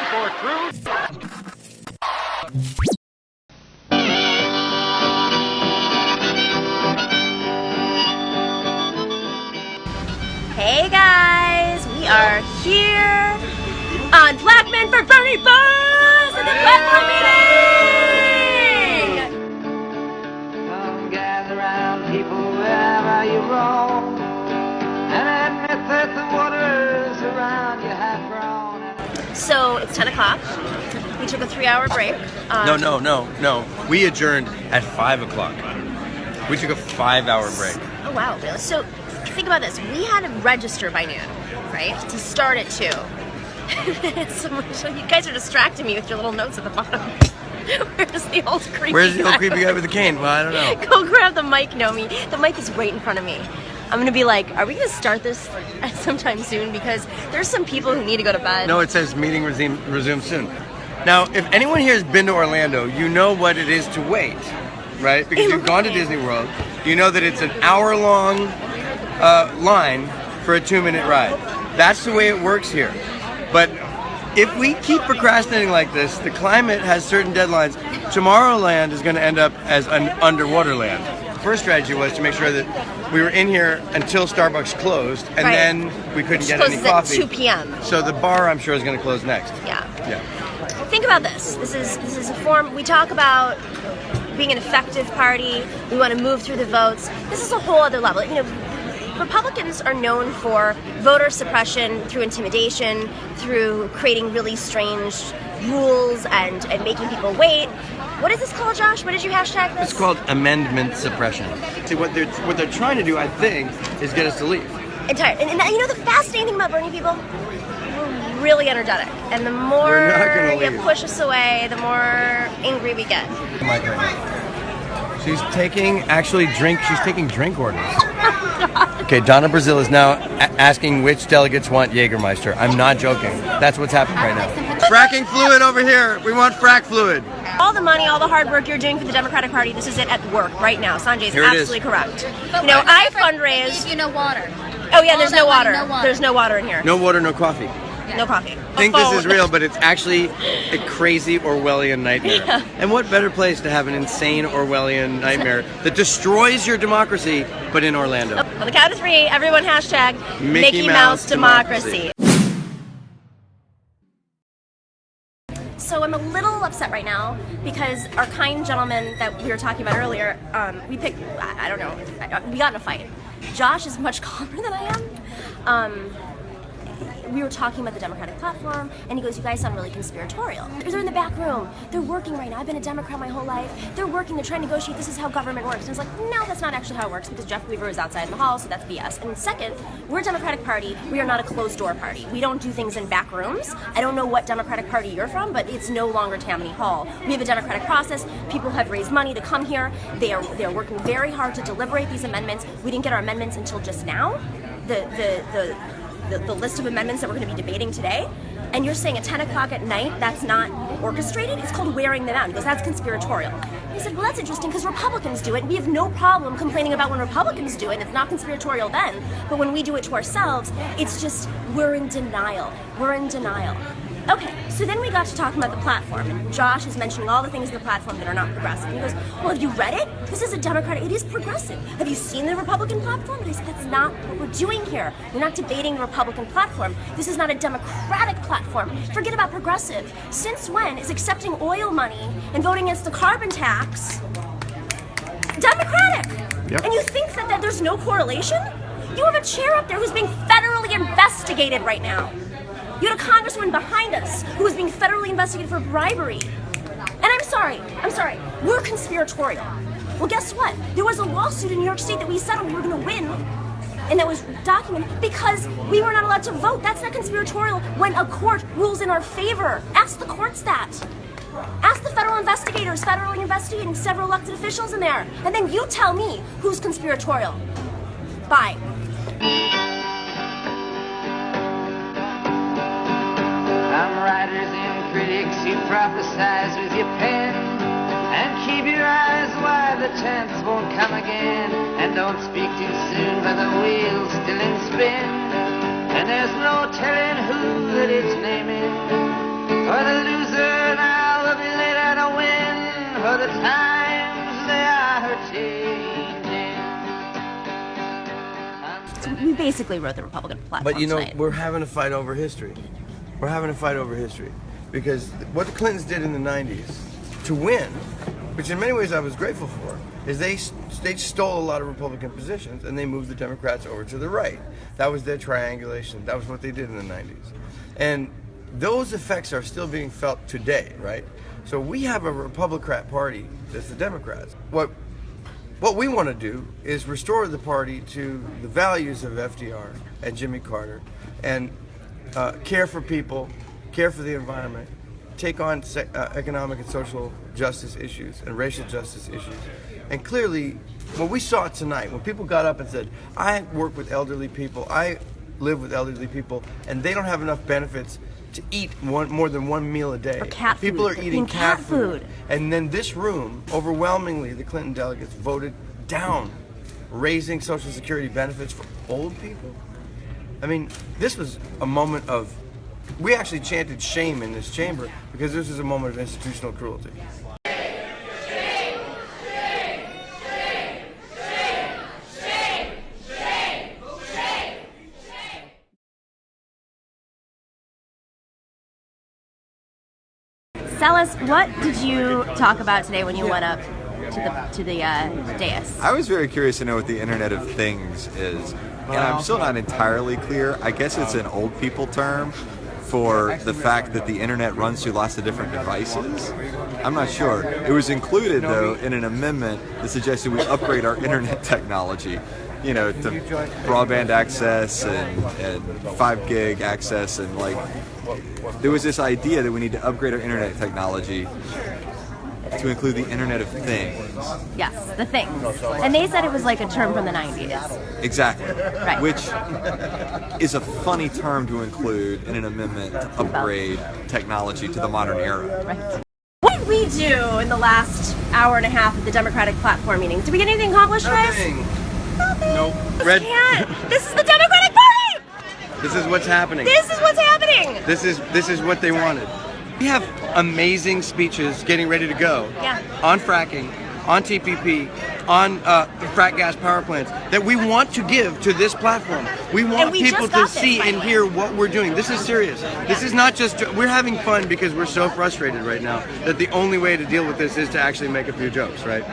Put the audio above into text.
for truth. Hey guys, we are here on Black Men for Bernie Buzz at the platform meeting! Come gather round, people, wherever you roam, and admit that the waters around you have grown. So it's 10 o'clock. We took a 3-hour break. No. We adjourned at 5 o'clock. We took a 5-hour break. Oh wow, really? So think about this. We had to register by noon, right? To start at 2. So you guys are distracting me with your little notes at the bottom. Where's the old creepy guy with the cane? Well, I don't know. Go grab the mic, Nomi. The mic is right in front of me. I'm going to be like, are we going to start this sometime soon? Because there's some people who need to go to bed. No, it says meeting resume soon. Now, if anyone here has been to Orlando, you know what it is to wait, right? Because you've gone to Disney World. You know that it's an hour-long line for a 2-minute ride. That's the way it works here. But if we keep procrastinating like this, the climate has certain deadlines. Tomorrowland is going to end up as an underwater land. The first strategy was to make sure that we were in here until Starbucks closed, and then we couldn't get any coffee. At 2 p.m. So the bar, I'm sure, is going to close next. Yeah. Yeah. Think about this. This is a form. We talk about being an effective party. We want to move through the votes. This is a whole other level. You know, Republicans are known for voter suppression through intimidation, through creating really strange rules and making people wait. What is this called, Josh? What did you hashtag this? It's called amendment suppression. See, what they're trying to do, I think, is get us to leave. And tired. And you know the fascinating thing about Bernie people? We're really energetic. And the more you push us away, the more angry we get. Mike right now. She's taking drink orders. Okay, Donna Brazil is now asking which delegates want Jägermeister. I'm not joking. That's what's happening right now. Fracking fluid over here. We want frack fluid. All the money, all the hard work you're doing for the Democratic Party, this is it at work right now. Sanjay's absolutely correct. But you know, I fundraise. You know, water. Oh yeah, there's no water. There's no water in here. No water, no coffee. Yeah. No coffee. I think this is real, but it's actually a crazy Orwellian nightmare. Yeah. And what better place to have an insane Orwellian nightmare that destroys your democracy, but in Orlando? On the count of 3, everyone hashtag Mickey Mouse Democracy. So I'm a little upset right now because our kind gentleman that we were talking about earlier, we picked, I don't know, we got in a fight. Josh is much calmer than I am. We were talking about the Democratic platform, and he goes, you guys sound really conspiratorial. They're in the back room. They're working right now. I've been a Democrat my whole life. They're working. They're trying to negotiate. This is how government works. And I was like, no, that's not actually how it works because Jeff Weaver is outside in the hall, so that's BS. And second, we're a Democratic Party. We are not a closed-door party. We don't do things in back rooms. I don't know what Democratic Party you're from, but it's no longer Tammany Hall. We have a democratic process. People have raised money to come here. They are working very hard to deliberate these amendments. We didn't get our amendments until just now. The list of amendments that we're going to be debating today, and you're saying at 10 o'clock at night that's not orchestrated? It's called wearing them out because that's conspiratorial. He said, well, that's interesting because Republicans do it. We have no problem complaining about when Republicans do it, and it's not conspiratorial then, but when we do it to ourselves, it's just, we're in denial. We're in denial. Okay, so then we got to talking about the platform, and Josh is mentioning all the things in the platform that are not progressive. And he goes, well, have you read it? This is a Democratic, it is progressive. Have you seen the Republican platform? And I said, that's not what we're doing here. We're not debating the Republican platform. This is not a Democratic platform. Forget about progressive. Since when is accepting oil money and voting against the carbon tax Democratic? Yep. And you think that there's no correlation? You have a chair up there who's being federally investigated right now. You had a congresswoman behind us who was being federally investigated for bribery. And I'm sorry, we're conspiratorial. Well, guess what? There was a lawsuit in New York State that we settled we were gonna win, and that was documented because we were not allowed to vote. That's not conspiratorial when a court rules in our favor. Ask the courts that. Ask the federal investigators, federally investigating several elected officials in there. And then you tell me who's conspiratorial. Bye. Some writers and critics, you prophesize with your pen, and keep your eyes wide, the chance won't come again. And don't speak too soon, for the wheel's still in spin, and there's no telling who that it's naming, for basically wrote the Republican platform But you know, tonight. we're having a fight over history. We're having a fight over history. Because what the Clintons did in the 90s to win, which in many ways I was grateful for, is they stole a lot of Republican positions and they moved the Democrats over to the right. That was their triangulation. That was what they did in the 90s. And those effects are still being felt today, right? So we have a Republican Party that's the Democrats. What we want to do is restore the party to the values of FDR and Jimmy Carter and care for people, care for the environment, take on economic and social justice issues and racial justice issues. And clearly, when we saw it tonight, when people got up and said, I work with elderly people, I live with elderly people, and they don't have enough benefits to eat more than one meal a day. Or cat People food. are eating cat food. food. And then this room, overwhelmingly, the Clinton delegates voted down raising Social Security benefits for old people. I mean, this was a moment of, we actually chanted shame in this chamber because this is a moment of institutional cruelty. Salas, what did you talk about today when you went up to the dais? I was very curious to know what the Internet of Things is, and I'm still not entirely clear. I guess it's an old people term for the fact that the Internet runs through lots of different devices. I'm not sure. It was included, though, in an amendment that suggested we upgrade our Internet technology, you know, to broadband access and 5 gig access, and like, there was this idea that we need to upgrade our Internet technology to include the Internet of Things. Yes, the things. And they said it was like a term from the 90s. Exactly. Right. Which is a funny term to include in an amendment to upgrade technology to the modern era. Right. What did we do in the last hour and a half of the Democratic platform meeting? Did we get anything accomplished, guys? Nothing. Nothing. Nope. This Red. can't. This is the Democratic Party! This is what's happening. This is what's happening! This is what they wanted. We have amazing speeches getting ready to go on fracking, on TPP, on frack gas power plants that we want to give to this platform. We want people to see and hear what we're doing. This is serious. This is not just, we're having fun because we're so frustrated right now that the only way to deal with this is to actually make a few jokes, right?